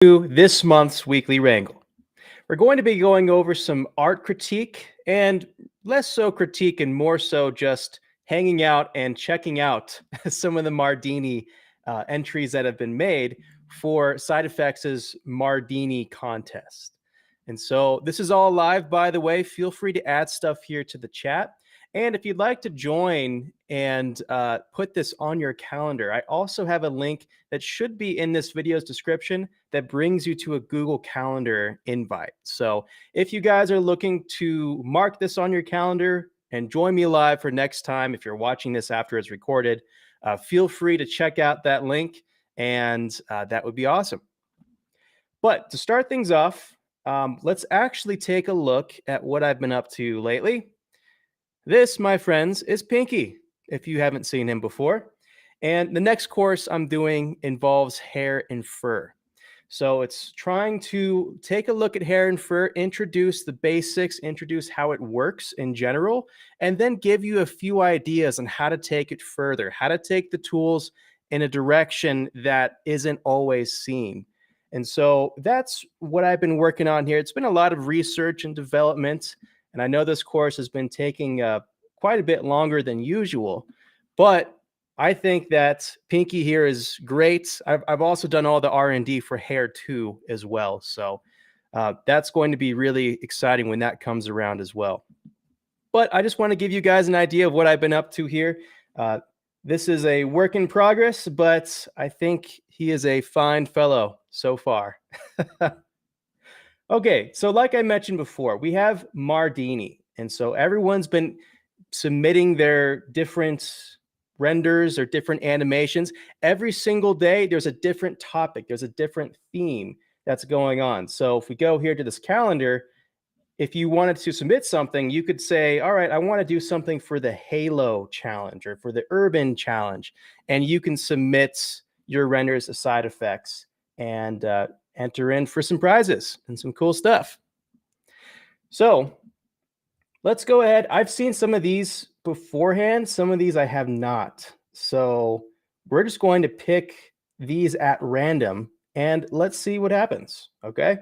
To this month's Weekly Wrangle. We're going to be going over some art critique and less so critique and more so just hanging out and checking out some of the Mardini entries that have been made for Side Effects' Mardini contest. And so this is all live, by the way. Feel free to add stuff here to the chat. And if you'd like to join and put this on your calendar, I also have a link that should be in this video's description that brings you to a Google Calendar invite. So if you guys are looking to mark this on your calendar and join me live for next time, if you're watching this after it's recorded, feel free to check out that link, and that would be awesome. But to start things off, let's actually take a look at what I've been up to lately. This, my friends, is Pinky, if you haven't seen him before. And the next course I'm doing involves hair and fur. So it's trying to take a look at hair and fur, introduce the basics, introduce how it works in general, and then give you a few ideas on how to take it further, how to take the tools in a direction that isn't always seen. And so that's what I've been working on here. It's been a lot of research and development. And I know this course has been taking quite a bit longer than usual, but I think that Pinky here is great. I've also done all the R&D for hair too as well. So that's going to be really exciting when that comes around as well. But I just want to give you guys an idea of what I've been up to here. This is a work in progress, but I think he is a fine fellow so far. Okay, so like I mentioned before, we have Mardini. And so everyone's been submitting their different renders or different animations. Every single day, there's a different topic. There's a different theme that's going on. So if we go here to this calendar, if you wanted to submit something, you could say, all right, I want to do something for the Halo challenge or for the Urban challenge. And you can submit your renders as Side Effects and enter in for some prizes and some cool stuff. So let's go ahead. I've seen some of these beforehand. Some of these I have not. So we're just going to pick these at random and let's see what happens. Okay.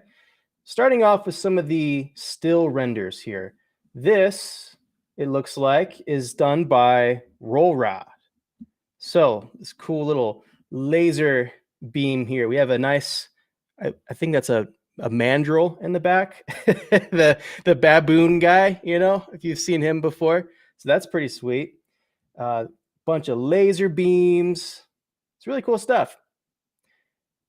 Starting off with some of the still renders here. This, it looks like, is done by Roll Rod. So this cool little laser beam here. We have a nice, I think that's a mandrill in the back, the baboon guy, you know, if you've seen him before. So that's pretty sweet. Bunch of laser beams. It's really cool stuff.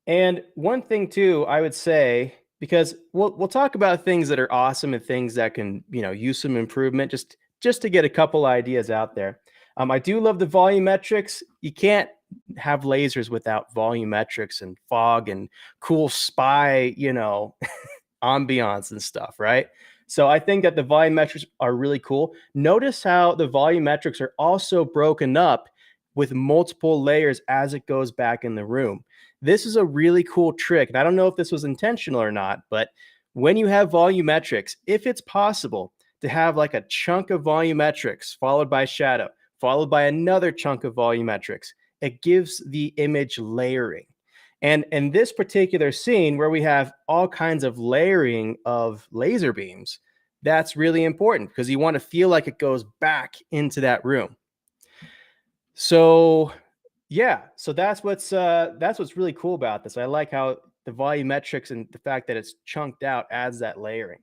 And one thing too, I would say, because we'll talk about things that are awesome and things that can, you know, use some improvement, just to get a couple ideas out there. I do love the volumetrics. You can't have lasers without volumetrics and fog and cool spy, you know, ambiance and stuff, right? So I think that the volumetrics are really cool. Notice how the volumetrics are also broken up with multiple layers as it goes back in the room. This is a really cool trick. And I don't know if this was intentional or not, but when you have volumetrics, if it's possible to have like a chunk of volumetrics followed by shadow, followed by another chunk of volumetrics, it gives the image layering. And in this particular scene where we have all kinds of layering of laser beams, that's really important because you want to feel like it goes back into that room. So yeah, so that's what's really cool about this. I like how the volumetrics and the fact that it's chunked out adds that layering.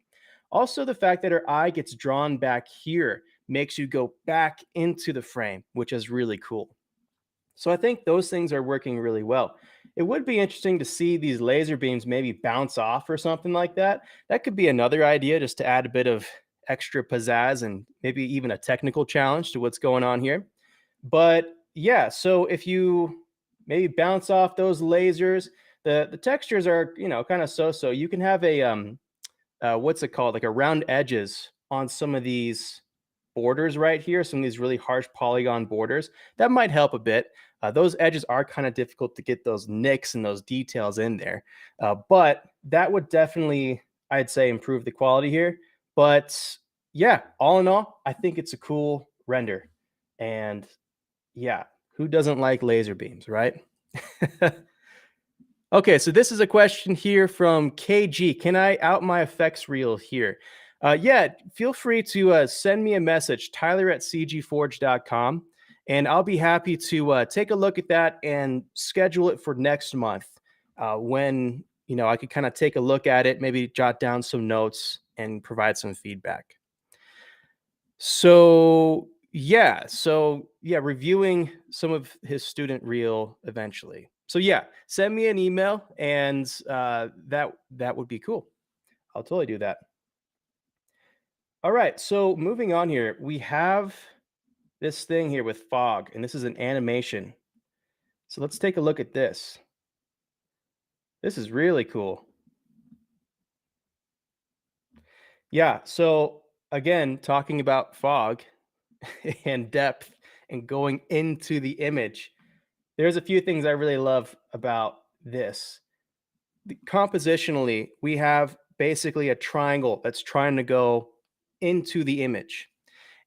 Also, the fact that her eye gets drawn back here makes you go back into the frame, which is really cool. So I think those things are working really well. It would be interesting to see these laser beams maybe bounce off or something like that. That could be another idea just to add a bit of extra pizzazz and maybe even a technical challenge to what's going on here. But yeah, so if you maybe bounce off those lasers, the textures are, you know, kind of so-so. You can have a what's it called, like a round edges on some of these borders right here, some of these really harsh polygon borders. That might help a bit. Those edges are kind of difficult to get those nicks and those details in there. But that would definitely, I'd say, improve the quality here. But yeah, all in all, I think it's a cool render. And yeah, who doesn't like laser beams, right? Okay, so this is a question here from KG. Can I out my effects reel here? Yeah, feel free to send me a message, tyler@cgforge.com, and I'll be happy to take a look at that and schedule it for next month when I could kind of take a look at it, maybe jot down some notes and provide some feedback. So yeah, reviewing some of his student reel eventually. So yeah, send me an email and that would be cool. I'll totally do that. All right, so moving on here, we have this thing here with fog, and this is an animation. So let's take a look at this. This is really cool. Yeah, so again, talking about fog and depth and going into the image. There's a few things I really love about this. Compositionally, we have basically a triangle that's trying to go into the image.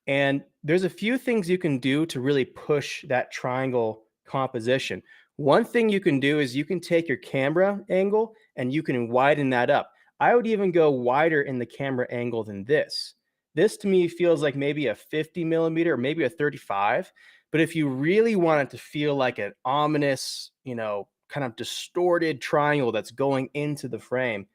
And there's a few things you can do to really push that triangle composition. One thing you can do is you can take your camera angle and you can widen that up. I would even go wider in the camera angle than this. This to me feels like maybe a 50 millimeter or maybe a 35. But if you really want it to feel like an ominous, kind of distorted triangle that's going into the frame,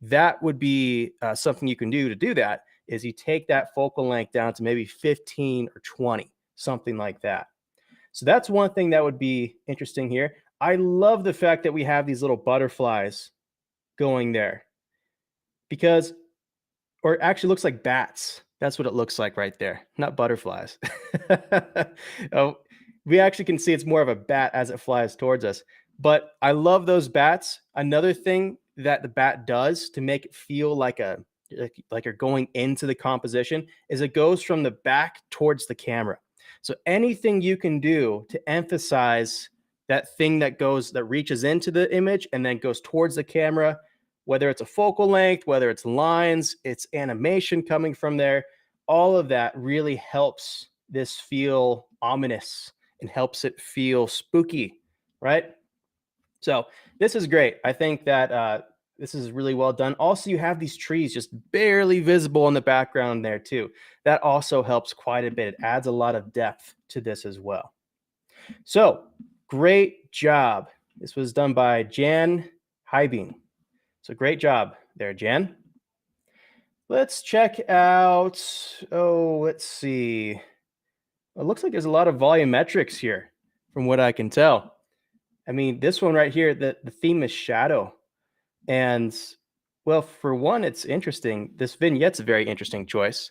that would be something you can do to do that is you take that focal length down to maybe 15 or 20, something like that. So that's one thing that would be interesting here. I love the fact that we have these little butterflies going there because, or it actually looks like bats. That's what it looks like right there, not butterflies. Oh, we actually can see it's more of a bat as it flies towards us. But I love those bats. Another thing that the bat does to make it feel like you're going into the composition is it goes from the back towards the camera. So anything you can do to emphasize that thing that reaches into the image and then goes towards the camera, whether it's a focal length, whether it's lines, it's animation coming from there, all of that really helps this feel ominous and helps it feel spooky, right? So this is great. I think that this is really well done. Also, you have these trees just barely visible in the background there too. That also helps quite a bit. It adds a lot of depth to this as well. So great job. This was done by Jan Hybing. So great job there, Jan. Let's check out, let's see. It looks like there's a lot of volumetrics here from what I can tell. I mean, this one right here, the theme is shadow. And well, for one, it's interesting. This vignette's a very interesting choice.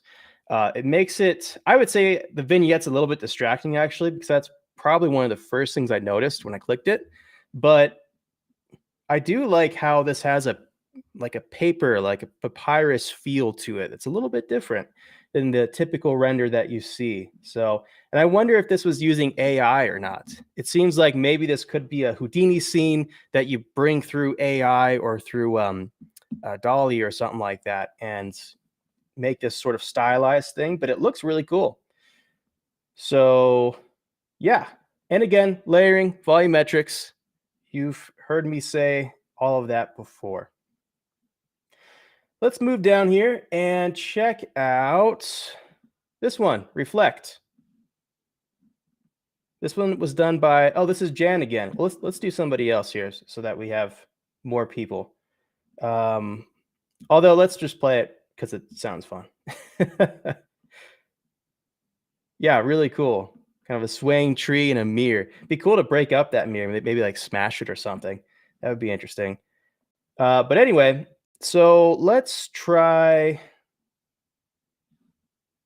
It makes it, I would say the vignette's a little bit distracting actually, because that's probably one of the first things I noticed when I clicked it. But I do like how this has a paper, like a papyrus feel to it. It's a little bit different than the typical render that you see. So, and I wonder if this was using AI or not. It seems like maybe this could be a Houdini scene that you bring through AI or through Dolly or something like that and make this sort of stylized thing, but it looks really cool. So yeah. And again, layering, volumetrics. You've heard me say all of that before. Let's move down here and check out this one, Reflect. This one was done by, this is Jan again. Well, let's do somebody else here so that we have more people. Although let's just play it because it sounds fun. Yeah, really cool. Kind of a swaying tree and a mirror. Be cool to break up that mirror, maybe like smash it or something. That would be interesting. But anyway, so let's try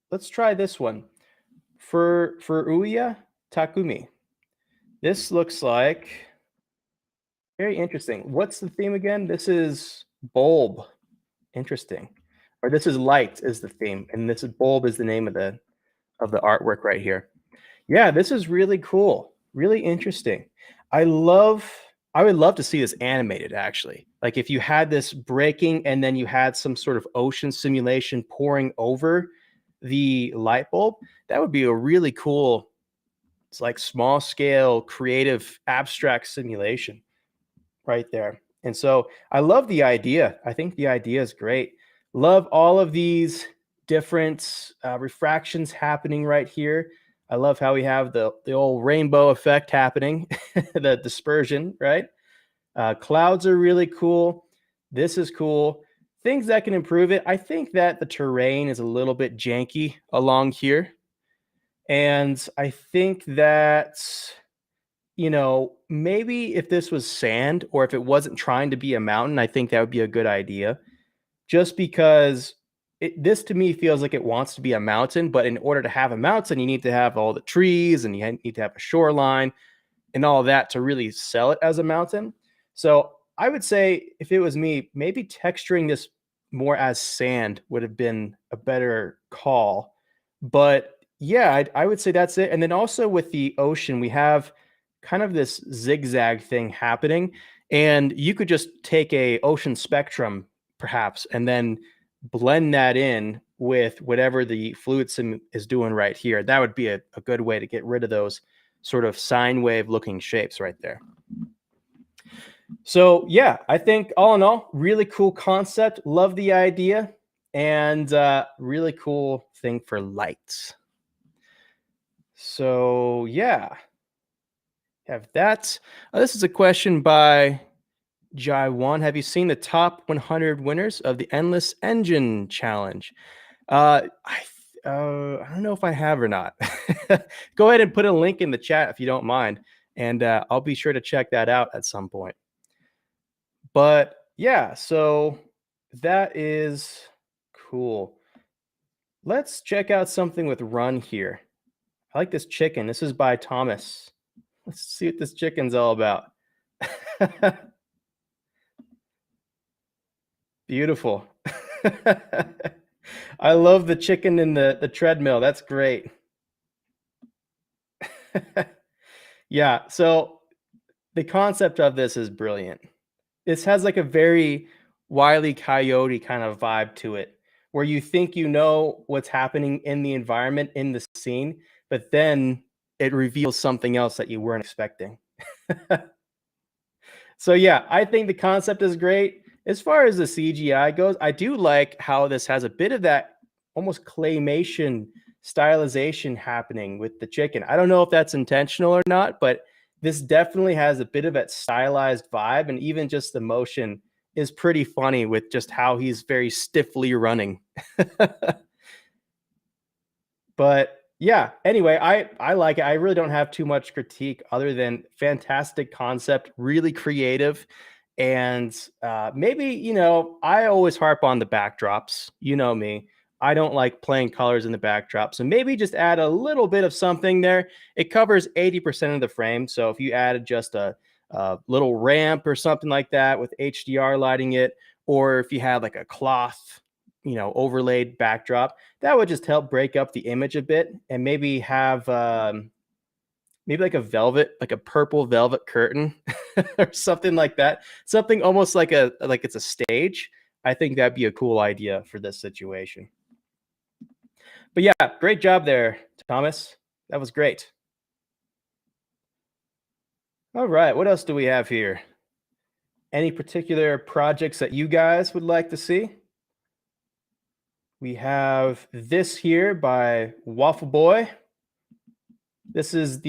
this one. For Uya Takumi. This looks like very interesting. What's the theme again? This is bulb. Interesting. Or this is light is the theme, and this is bulb is the name of the artwork right here. Yeah, this is really cool. Really interesting. I would love to see this animated actually. Like if you had this breaking and then you had some sort of ocean simulation pouring over the light bulb, that would be a really cool, it's like small scale, creative, abstract simulation right there. And so I love the idea. I think the idea is great. Love all of these different refractions happening right here. I love how we have the old rainbow effect happening, the dispersion, right? Clouds are really cool. This is cool. Things that can improve it. I think that the terrain is a little bit janky along here. And I think that, maybe if this was sand or if it wasn't trying to be a mountain, I think that would be a good idea. Just because this to me feels like it wants to be a mountain, but in order to have a mountain, you need to have all the trees and you need to have a shoreline and all of that to really sell it as a mountain. So I would say if it was me, maybe texturing this more as sand would have been a better call. But yeah, I would say that's it. And then also with the ocean, we have kind of this zigzag thing happening. And you could just take a ocean spectrum, perhaps, and then blend that in with whatever the fluid sim is doing right here. That would be a good way to get rid of those sort of sine wave looking shapes right there. So yeah, I think all in all, really cool concept. Love the idea, and really cool thing for lights. So yeah, have that. This is a question by Jai1. Have you seen the top 100 winners of the Endless Engine Challenge? I don't know if I have or not. Go ahead and put a link in the chat if you don't mind, and I'll be sure to check that out at some point. But yeah, so that is cool. Let's check out something with run here. I like this chicken. This is by Thomas. Let's see what this chicken's all about. Beautiful. I love the chicken in the treadmill. That's great. Yeah, so the concept of this is brilliant. This has like a very Wile E. Coyote kind of vibe to it, where you think you know what's happening in the environment, in the scene, but then it reveals something else that you weren't expecting. So yeah, I think the concept is great. As far as the CGI goes, I do like how this has a bit of that almost claymation stylization happening with the chicken. I don't know if that's intentional or not, but this definitely has a bit of that stylized vibe, and even just the motion is pretty funny with just how he's very stiffly running. But yeah, anyway, I like it. I really don't have too much critique other than fantastic concept, really creative. And maybe, I always harp on the backdrops. You know me. I don't like plain colors in the backdrop. So maybe just add a little bit of something there. It covers 80% of the frame. So if you added just a little ramp or something like that with HDR lighting it, or if you had like a cloth, overlaid backdrop, that would just help break up the image a bit, and maybe have maybe like a purple velvet curtain or something like that. Something almost like it's a stage. I think that'd be a cool idea for this situation. But yeah, great job there, Thomas. That was great. All right, what else do we have here? Any particular projects that you guys would like to see? We have this here by Waffle Boy. This is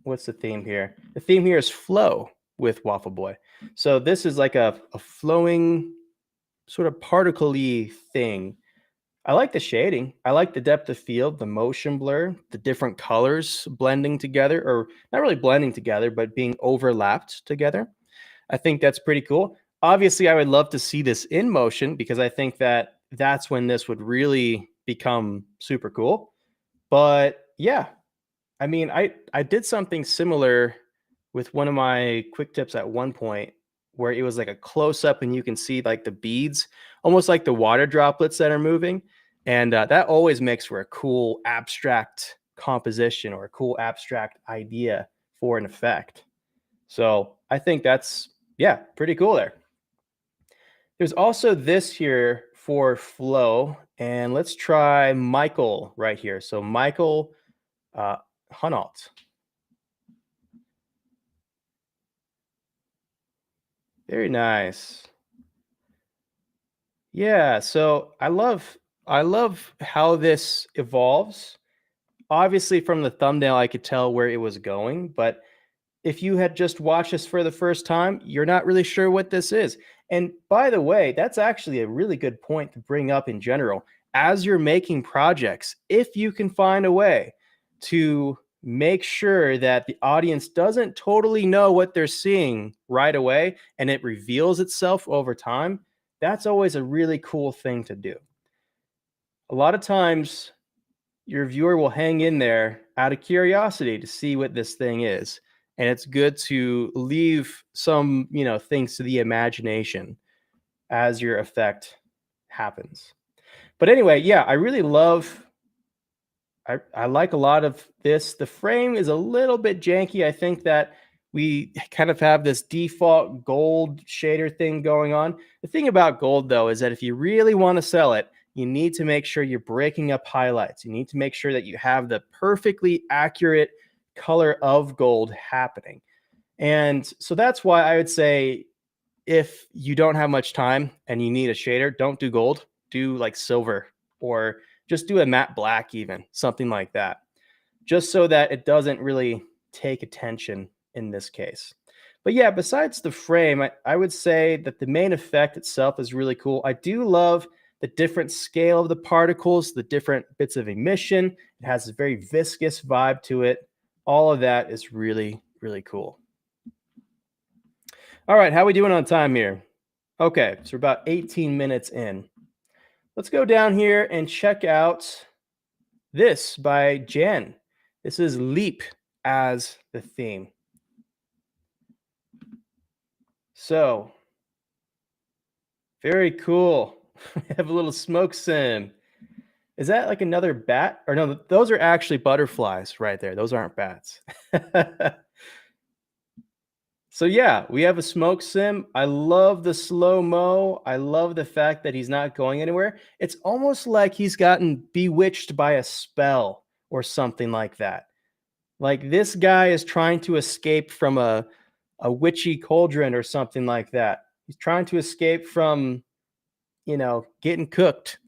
what's the theme here? The theme here is flow with Waffle Boy. So this is like a flowing sort of particle-y thing. I like the shading. I like the depth of field, the motion blur, the different colors blending together, or not really blending together, but being overlapped together. I think that's pretty cool. Obviously, I would love to see this in motion because I think that that's when this would really become super cool. But yeah, I mean, I did something similar with one of my quick tips at one point where it was like a close up and you can see like the beads, almost like the water droplets that are moving. And that always makes for a cool abstract composition or a cool abstract idea for an effect. So I think that's, yeah, pretty cool there. There's also this here for flow. And let's try Michael right here. So Michael Hunault. Very nice. Yeah, so I love how this evolves. Obviously, from the thumbnail, I could tell where it was going, but if you had just watched this for the first time, you're not really sure what this is. And by the way, that's actually a really good point to bring up in general. As you're making projects, if you can find a way to make sure that the audience doesn't totally know what they're seeing right away and it reveals itself over time, that's always a really cool thing to do. A lot of times, your viewer will hang in there out of curiosity to see what this thing is. And it's good to leave some, things to the imagination as your effect happens. But anyway, yeah, I really love I like a lot of this. The frame is a little bit janky. I think that we kind of have this default gold shader thing going on. The thing about gold, though, is that if you really want to sell it, you need to make sure you're breaking up highlights. You need to make sure that you have the perfectly accurate color of gold happening. And so that's why I would say if you don't have much time and you need a shader, don't do gold, do like silver or just do a matte black, even something like that, just so that it doesn't really take attention in this case. But yeah, besides the frame, I would say that the main effect itself is really cool. I do love the different scale of the particles, the different bits of emission. It has a very viscous vibe to it. All of that is really, really cool. All right, how are we doing on time here? Okay, so we're about 18 minutes in. Let's go down here and check out this by Jen. This is Leap as the theme. So, very cool. We have a little smoke sim. Is that like another bat? Or no, those are actually butterflies right there. Those aren't bats. So yeah, we have a smoke sim. I love the slow-mo. I love the fact that he's not going anywhere. It's almost like he's gotten bewitched by a spell or something like that. Like this guy is trying to escape from a witchy cauldron or something like that. He's trying to escape from, getting cooked.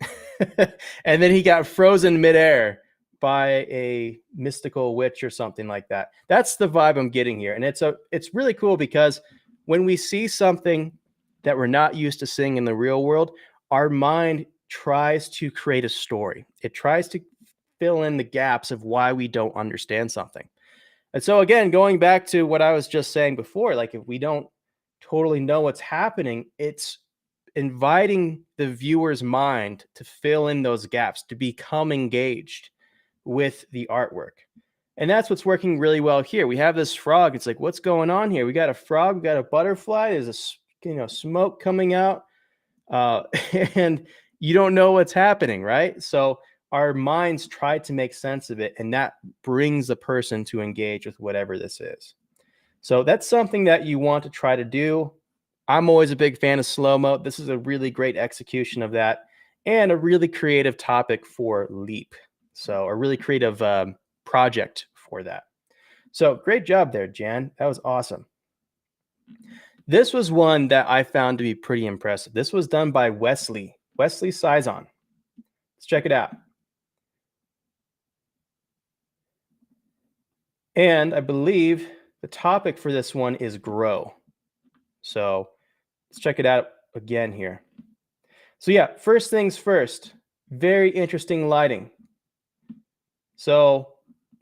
And then he got frozen midair by a mystical witch or something like that. That's the vibe I'm getting here. And it's really cool because when we see something that we're not used to seeing in the real world, our mind tries to create a story. It tries to fill in the gaps of why we don't understand something. And so again, going back to what I was just saying before, like if we don't totally know what's happening, it's inviting the viewer's mind to fill in those gaps, to become engaged with the artwork. And that's what's working really well here. We have this frog. It's like, what's going on here? We got a frog, we got a butterfly, there's a smoke coming out, and you don't know what's happening, right? So our minds try to make sense of it, and that brings the person to engage with whatever this is. So that's something that you want to try to do. I'm always a big fan of slow-mo. This is a really great execution of that and a really creative topic for Leap. So a really creative project for that. So great job there, Jan. That was awesome. This was one that I found to be pretty impressive. This was done by Wesley Sison. Let's check it out. And I believe the topic for this one is grow. So let's check it out again here. So yeah, first things first, very interesting lighting. So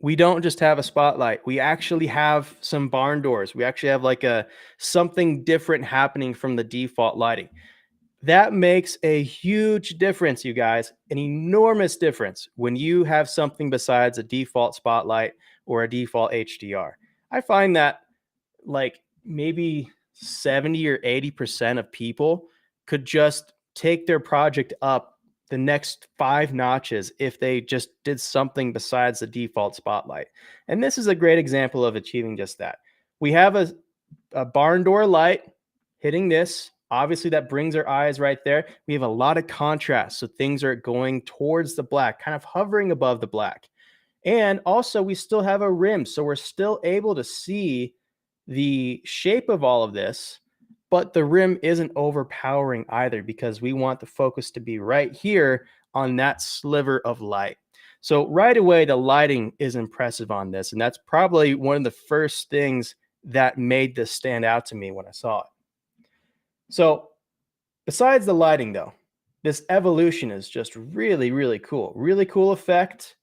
we don't just have a spotlight. We actually have some barn doors. We actually have like something different happening from the default lighting. That makes a huge difference, you guys, an enormous difference when you have something besides a default spotlight or a default HDR. I find that like maybe 70 or 80% of people could just take their project up the next 5 notches if they just did something besides the default spotlight. And this is a great example of achieving just that. We have a barn door light hitting this. Obviously, that brings our eyes right there. We have a lot of contrast, so things are going towards the black, kind of hovering above the black. And also, we still have a rim, so we're still able to see the shape of all of this, but the rim isn't overpowering either because we want the focus to be right here on that sliver of light. So right away, the lighting is impressive on this. And that's probably one of the first things that made this stand out to me when I saw it. So besides the lighting though, this evolution is just really, really cool. Really cool effect.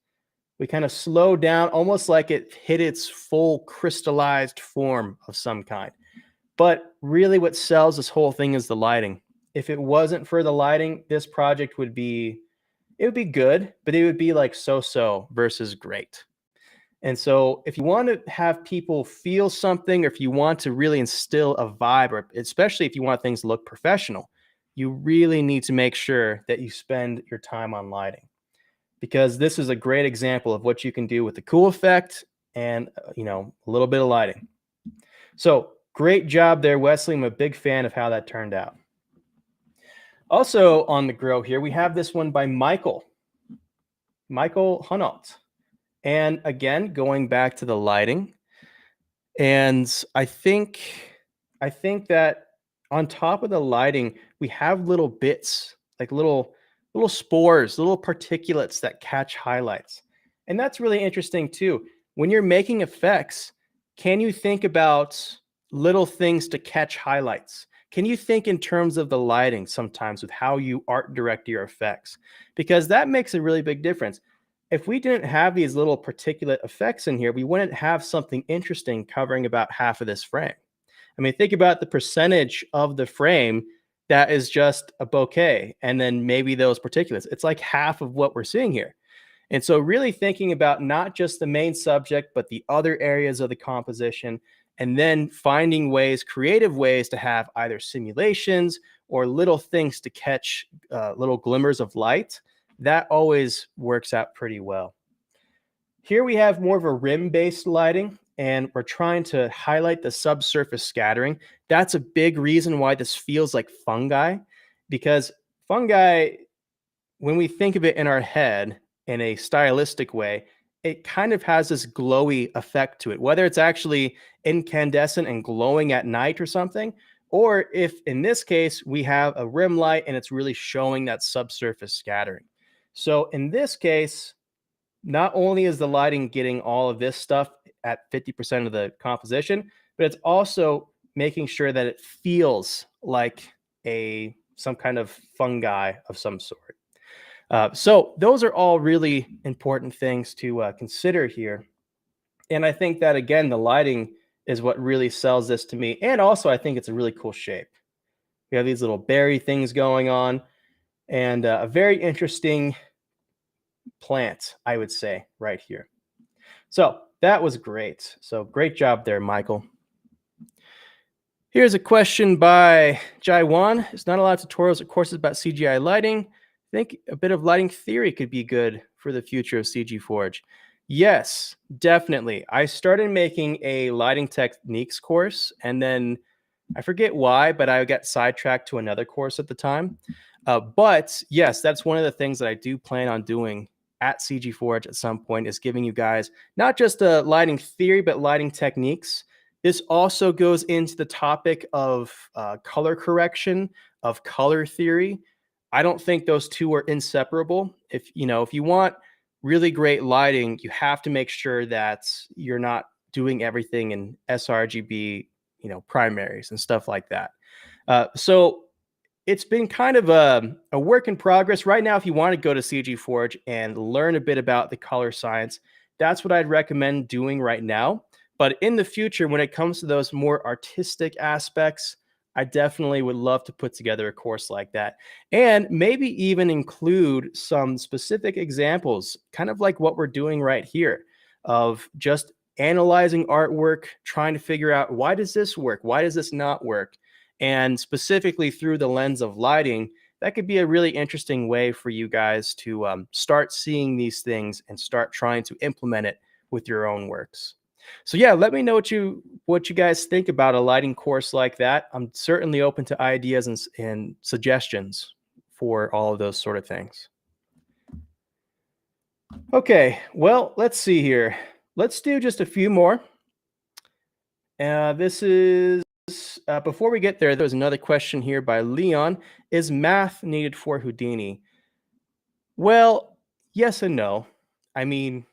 We kind of slow down almost like it hit its full crystallized form of some kind. But really what sells this whole thing is the lighting. If it wasn't for the lighting, this project would be good, but it would be like so-so versus great. And so if you want to have people feel something, or if you want to really instill a vibe, or especially if you want things to look professional, you really need to make sure that you spend your time on lighting, because this is a great example of what you can do with the cool effect and a little bit of lighting. So great job there, Wesley. I'm a big fan of how that turned out. Also on the grow here, we have this one by Michael Hunault. And again, going back to the lighting, and I think that on top of the lighting, we have little bits, like little spores, little particulates that catch highlights. And that's really interesting too. When you're making effects, can you think about little things to catch highlights? Can you think in terms of the lighting sometimes with how you art direct your effects? Because that makes a really big difference. If we didn't have these little particulate effects in here, we wouldn't have something interesting covering about half of this frame. I mean, think about the percentage of the frame that is just a bokeh and then maybe those particulates. It's like half of what we're seeing here. And so really thinking about not just the main subject, but the other areas of the composition, and then finding ways, creative ways to have either simulations or little things to catch little glimmers of light, that always works out pretty well. Here we have more of a rim-based lighting, and we're trying to highlight the subsurface scattering. That's a big reason why this feels like fungi, because fungi, when we think of it in our head in a stylistic way, it kind of has this glowy effect to it, whether it's actually incandescent and glowing at night or something, or if in this case we have a rim light and it's really showing that subsurface scattering. So in this case, not only is the lighting getting all of this stuff at 50% of the composition, but it's also making sure that it feels like some kind of fungi of some sort. So those are all really important things to consider here. And I think that, again, the lighting is what really sells this to me. And also, I think it's a really cool shape. We have these little berry things going on, and a very interesting plant, I would say, right here. So that was great. So great job there, Michael. Here's a question by Jaiwan. There's not a lot of tutorials or courses about CGI lighting. I think a bit of lighting theory could be good for the future of CG Forge. Yes, definitely. I started making a lighting techniques course, and then I forget why, but I got sidetracked to another course at the time. But yes, that's one of the things that I do plan on doing at CG Forge at some point, is giving you guys not just a lighting theory, but lighting techniques. This also goes into the topic of color correction, of color theory. I don't think those two are inseparable. If you want really great lighting, you have to make sure that you're not doing everything in sRGB, primaries and stuff like that. So it's been kind of a work in progress. Right now, if you want to go to CG Forge and learn a bit about the color science, that's what I'd recommend doing right now. But in the future, when it comes to those more artistic aspects, I definitely would love to put together a course like that, and maybe even include some specific examples, kind of like what we're doing right here, of just analyzing artwork, trying to figure out, why does this work? Why does this not work? And specifically through the lens of lighting, that could be a really interesting way for you guys to start seeing these things and start trying to implement it with your own works. So yeah, let me know what you guys think about a lighting course like that. I'm certainly open to ideas and suggestions for all of those sort of things. Okay, well, let's see here. Let's do just a few more. This is before we get there, there's another question here by Leon. Is math needed for Houdini? Well, yes and no. I mean,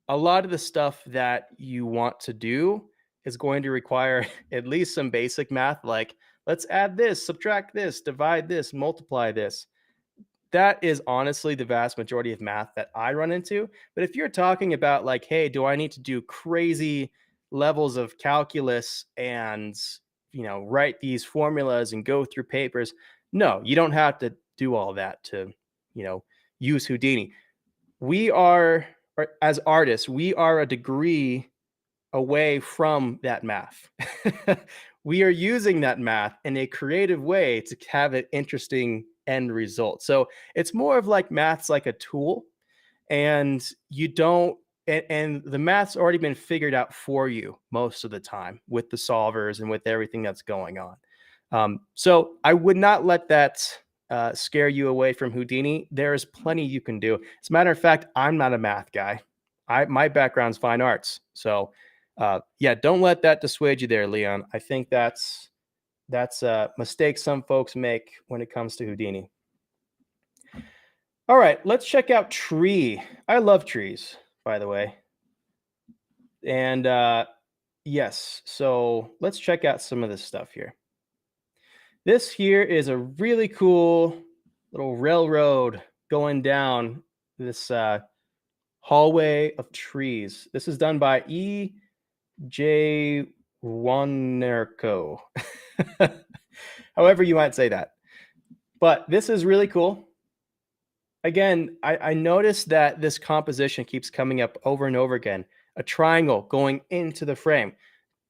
a lot of the stuff that you want to do is going to require at least some basic math, like let's add this, subtract this, divide this, multiply this. That is honestly the vast majority of math that I run into. But if you're talking about like, hey, do I need to do crazy levels of calculus and, write these formulas and go through papers? No, you don't have to do all that to, you know, use Houdini. We are, as artists, we are a degree away from that math. We are using that math in a creative way to have an interesting end result. So it's more of like math's like a tool, and you don't, and the math's already been figured out for you most of the time with the solvers and with everything that's going on. So I would not let that scare you away from Houdini. There is plenty you can do. As a matter of fact, I'm not a math guy. My background's fine arts. So yeah, don't let that dissuade you there, Leon. I think that's a mistake some folks make when it comes to Houdini. All right, let's check out tree. I love trees, by the way. And yes, so let's check out some of this stuff here. This here is a really cool little railroad going down this hallway of trees. This is done by E.J. Wanerko. However you might say that. But this is really cool. Again, I noticed that this composition keeps coming up over and over again. A triangle going into the frame.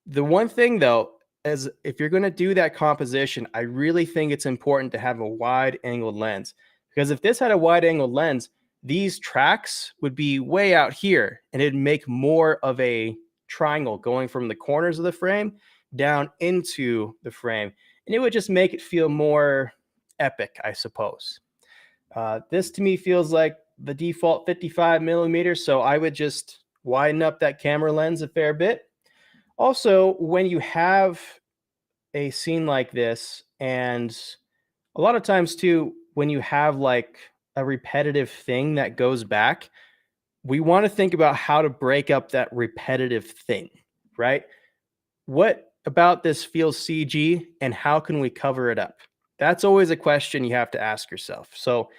The one thing, though, is if you're going to do that composition, I really think it's important to have a wide-angled lens. Because if this had a wide-angled lens, these tracks would be way out here, and it'd make more of a triangle going from the corners of the frame down into the frame. And it would just make it feel more epic, I suppose. This to me feels like the default 55 millimeters, so I would just widen up that camera lens a fair bit. Also, when you have a scene like this, and a lot of times too, when you have like a repetitive thing that goes back, we want to think about how to break up that repetitive thing, right? What about this feels CG, and how can we cover it up? That's always a question you have to ask yourself. So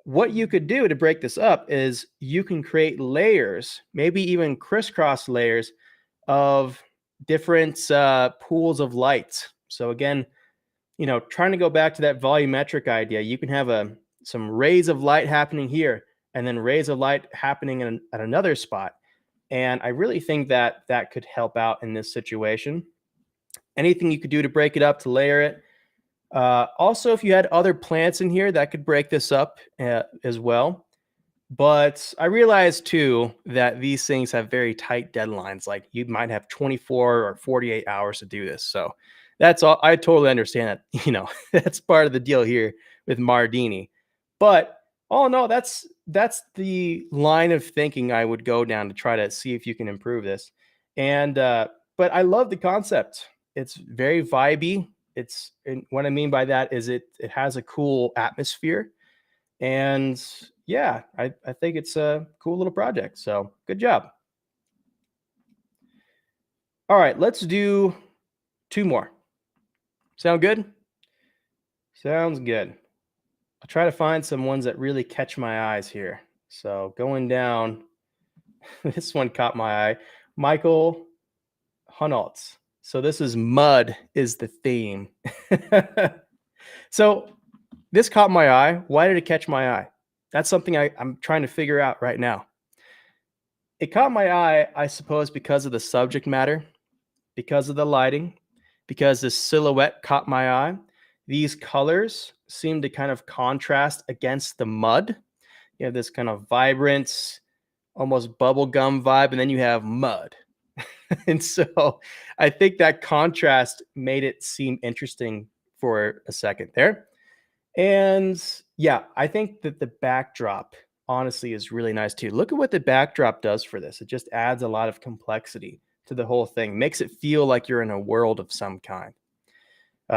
what you could do to break this up is you can create layers, maybe even crisscross layers of different pools of light. So again, trying to go back to that volumetric idea, you can have some rays of light happening here and then rays of light happening at another spot. And I really think that that could help out in this situation. Anything you could do to break it up, to layer it. Also, if you had other plants in here, that could break this up as well. But I realized too that these things have very tight deadlines. Like you might have 24 or 48 hours to do this. So that's all. I totally understand that. That's part of the deal here with Mardini. But all in all, that's the line of thinking I would go down to try to see if you can improve this. And but I love the concept. It's very vibey. And what I mean by that is it has a cool atmosphere. And yeah, I think it's a cool little project. So good job. All right, let's do 2 more. Sound good? Sounds good. I'll try to find some ones that really catch my eyes here. So going down, this one caught my eye. Michael Hunnaltz. So this is mud is the theme. So this caught my eye. Why did it catch my eye? That's something I'm trying to figure out right now. It caught my eye, I suppose, because of the subject matter, because of the lighting, because the silhouette caught my eye. These colors seem to kind of contrast against the mud. You have this kind of vibrant, almost bubblegum vibe, and then you have mud. And so I think that contrast made it seem interesting for a second there. And yeah, I think that the backdrop honestly is really nice too. Look at what the backdrop does for this. It just adds a lot of complexity to the whole thing, makes it feel like you're in a world of some kind.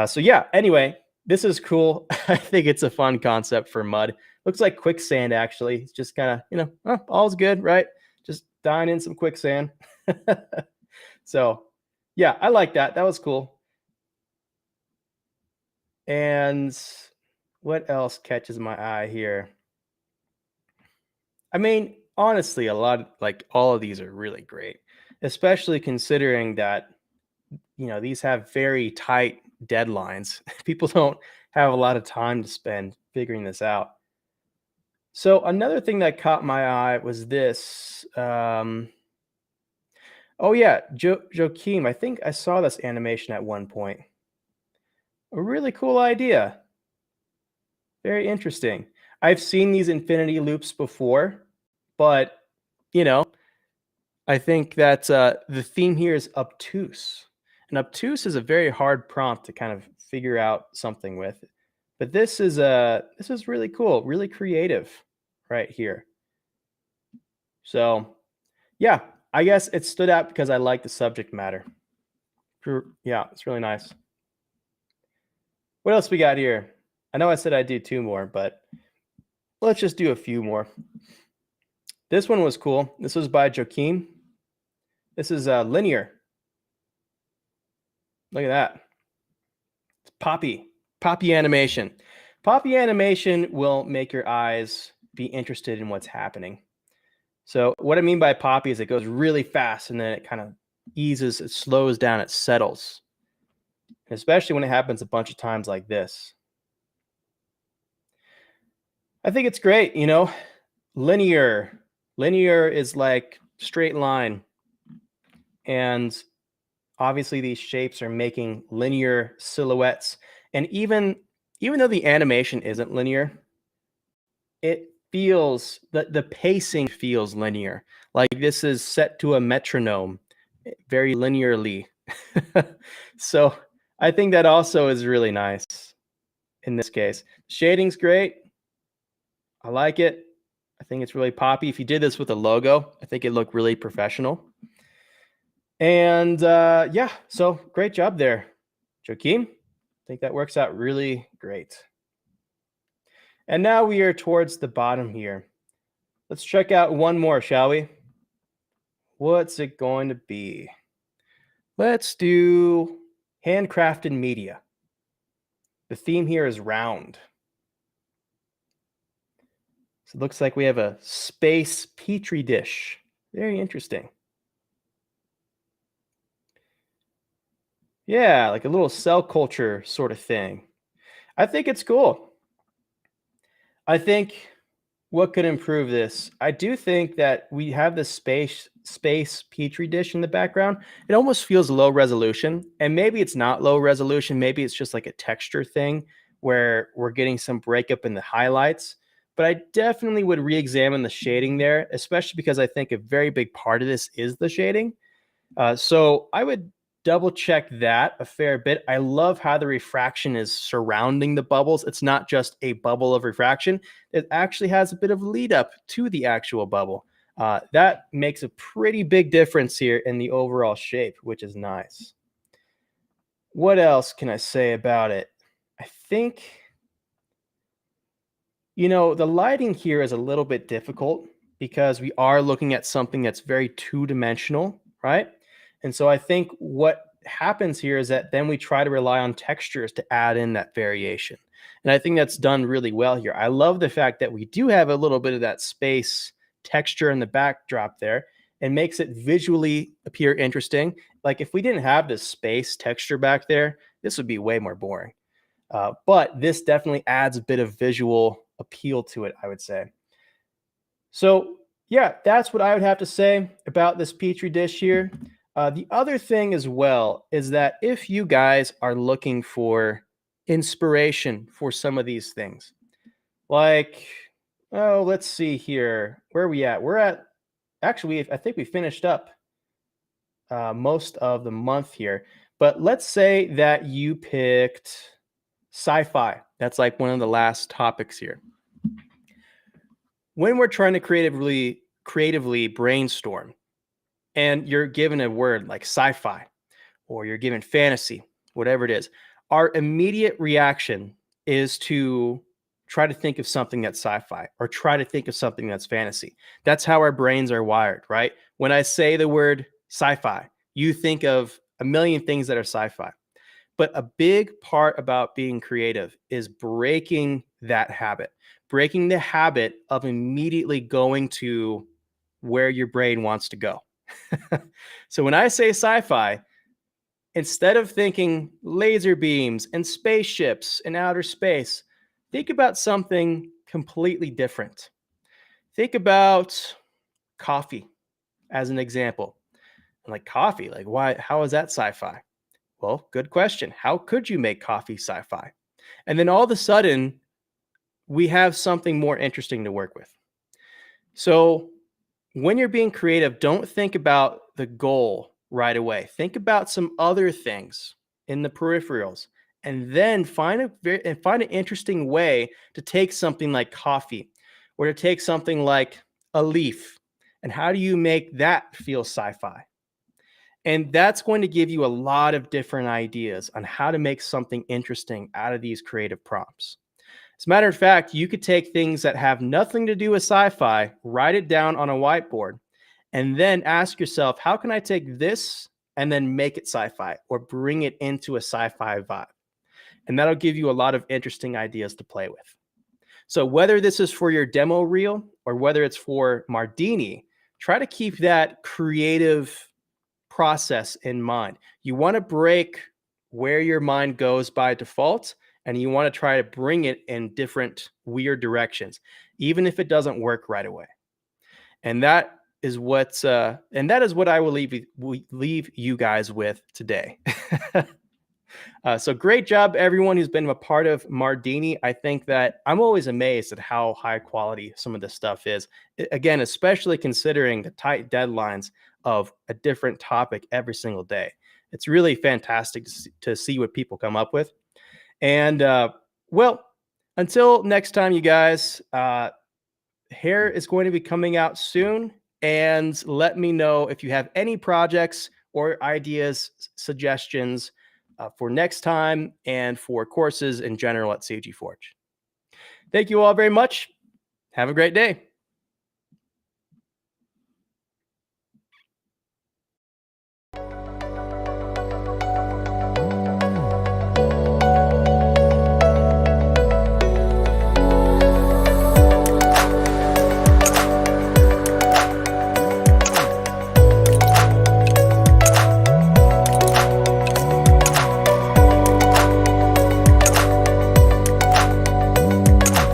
So yeah, anyway, this is cool. I think it's a fun concept for mud. Looks like quicksand, actually. It's just kind of, all's good, right? Just dying in some quicksand. So yeah, I like that. That was cool. And what else catches my eye here? I mean, honestly, like all of these are really great, especially considering that, these have very tight deadlines. People don't have a lot of time to spend figuring this out. So another thing that caught my eye was this. Oh yeah, Joachim. I think I saw this animation at one point. A really cool idea. Very interesting. I've seen these infinity loops before, but you know, I think that the theme here is obtuse. And obtuse is a very hard prompt to kind of figure out something with. But this is really cool, really creative right here. So yeah, I guess it stood out because I like the subject matter. Yeah, it's really nice. What else we got here? I know I said I'd do two more, but let's just do a few more. This one was cool. This was by Joachim. This is linear. Look at that. It's poppy animation. Poppy animation will make your eyes be interested in what's happening. So what I mean by poppy is it goes really fast and then it kind of eases, it slows down, it settles. Especially when it happens a bunch of times like this. I think it's great, linear. Linear is like straight line. And obviously these shapes are making linear silhouettes. And even though the animation isn't linear, it feels the pacing feels linear. Like this is set to a metronome very linearly. So I think that also is really nice in this case. Shading's great. I like it. I think it's really poppy. If you did this with a logo, I think it looked really professional. And yeah, so great job there, Joachim. I think that works out really great. And now we are towards the bottom here. Let's check out one more, shall we? What's it going to be? Let's do handcrafted media. The theme here is round. So it looks like we have a space petri dish. Very interesting. Yeah, like a little cell culture sort of thing. I think it's cool. I think what could improve this? I do think that we have the space petri dish in the background. It almost feels low resolution, and maybe it's not low resolution. Maybe it's just like a texture thing where we're getting some breakup in the highlights. But I definitely would re-examine the shading there, especially because I think a very big part of this is the shading. So I would double check that a fair bit. I love how the refraction is surrounding the bubbles. It's not just a bubble of refraction. It actually has a bit of lead up to the actual bubble. That makes a pretty big difference here in the overall shape, which is nice. What else can I say about it? I think, the lighting here is a little bit difficult because we are looking at something that's very two-dimensional, right? And so I think what happens here is that then we try to rely on textures to add in that variation. And I think that's done really well here. I love the fact that we do have a little bit of that space texture in the backdrop there and makes it visually appear interesting. Like if we didn't have this space texture back there, this would be way more boring. But this definitely adds a bit of visual appeal to it, I would say. So yeah, that's what I would have to say about this Petri dish here. The other thing as well is that if you guys are looking for inspiration for some of these things, like, oh, let's see here. Where are we at? We're at, actually, I think we finished up most of the month here. But let's say that you picked sci-fi. That's like one of the last topics here. When we're trying to creatively brainstorm, and you're given a word like sci-fi, or you're given fantasy, whatever it is, our immediate reaction is to try to think of something that's sci-fi or try to think of something that's fantasy. That's how our brains are wired, right? When I say the word sci-fi, you think of a million things that are sci-fi. But a big part about being creative is breaking that habit, breaking the habit of immediately going to where your brain wants to go. So when I say sci-fi, instead of thinking laser beams and spaceships and outer space, think about something completely different. Think about coffee as an example. Like coffee, like why, how is that sci-fi? Well, good question. How could you make coffee sci-fi? And then all of a sudden, we have something more interesting to work with. So when you're being creative, don't think about the goal right away. Think about some other things in the peripherals, and then find an interesting way to take something like coffee, or to take something like a leaf, and how do you make that feel sci-fi? And that's going to give you a lot of different ideas on how to make something interesting out of these creative prompts. As a matter of fact, you could take things that have nothing to do with sci-fi, write it down on a whiteboard, and then ask yourself, how can I take this and then make it sci-fi or bring it into a sci-fi vibe? And that'll give you a lot of interesting ideas to play with. So whether this is for your demo reel or whether it's for Mardini, try to keep that creative process in mind. You want to break where your mind goes by default, and you want to try to bring it in different weird directions, even if it doesn't work right away. And that is what I will leave you guys with today. So great job, everyone who's been a part of Mardini. I think that I'm always amazed at how high quality some of this stuff is. Again, especially considering the tight deadlines of a different topic every single day. It's really fantastic to see what people come up with. And well, until next time, you guys, hair is going to be coming out soon. And let me know if you have any projects or ideas, suggestions for next time and for courses in general at CG Forge. Thank you all very much. Have a great day.